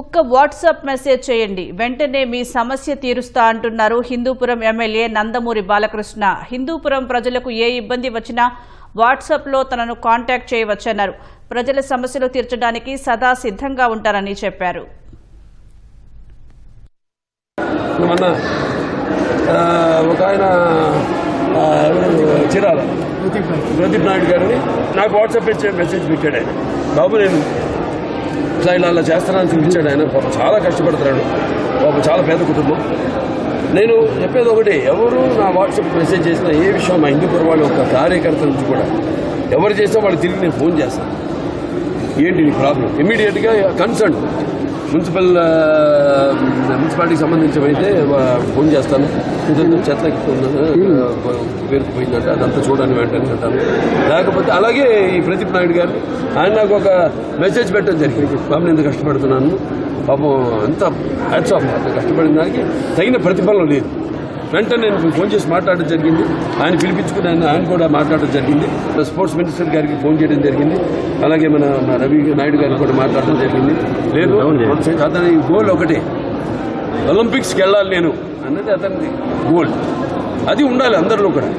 ఒక్క WhatsApp message చేయండి, వెంటనే మీ సమస్య తీరుస్తా అంటున్నారు హిందూపురం ఎమ్మెల్యే నందమూరి బాలకృష్ణ. హిందూపురం ప్రజలకు ఏ ఇబ్బంది వచ్చినా వాట్సాప్లో తనను కాంటాక్ట్ చేయవచ్చన్నారు. ప్రజల సమస్యలు తీర్చడానికి సదా సిద్ధంగా ఉంటారని చెప్పారు. ఒక ఆయన చిరాల ప్రదీప్ నాయుడు గారిని నాకు వాట్సాప్ మెసేజ్ పెట్టాడు. ఆయన బాబు నేను ఇట్లా ఇలా చేస్తానని చూపించాడు. ఆయన పాపం చాలా కష్టపడుతున్నాడు, పాపం చాలా పేద కుటుంబం. నేను చెప్పేది ఒకటి, ఎవరు నా వాట్సాప్ మెసేజ్ చేసినా ఏ విషయం మా హిందూపురం వాళ్ళు ఒక కార్యకర్త నుంచి కూడా ఎవరు చేసినా వాళ్ళు తిరిగి నేను ఫోన్ చేస్తాను. ఏంటి నీ ప్రాబ్లం, ఇమ్మీడియట్గా కన్సర్న్ మున్సిపాలిటీకి సంబంధించినవైతే ఫోన్ చేస్తాను. చెత్త పేరుకుపోయిందంటే అదంతా చూడండి వెంటనే అంటాను. లేకపోతే అలాగే ఈ ప్రదీప్ నాయుడు గారు ఆయన నాకు ఒక మెసేజ్ పెట్టడం జరిగింది. పాపం నేను కష్టపడుతున్నాను, పాపం అంత హ్యాట్స్ ఆఫ్, అంత కష్టపడిన దానికి తగిన ప్రతిఫలం లేదు. వెంటనే నేను ఫోన్ చేసి మాట్లాడడం జరిగింది. ఆయన పిలిపించుకుని ఆయన కూడా మాట్లాడడం జరిగింది. స్పోర్ట్స్ మినిస్టర్ గారికి ఫోన్ చేయడం జరిగింది. అలాగే మన రవి నాయుడు గారికి కూడా మాట్లాడడం జరిగింది. లేదు అతని గోల్ ఒకటే, ఒలింపిక్స్కి వెళ్ళాలి నేను అన్నది అతని గోల్. అది ఉండాలి అందరిలో కూడా.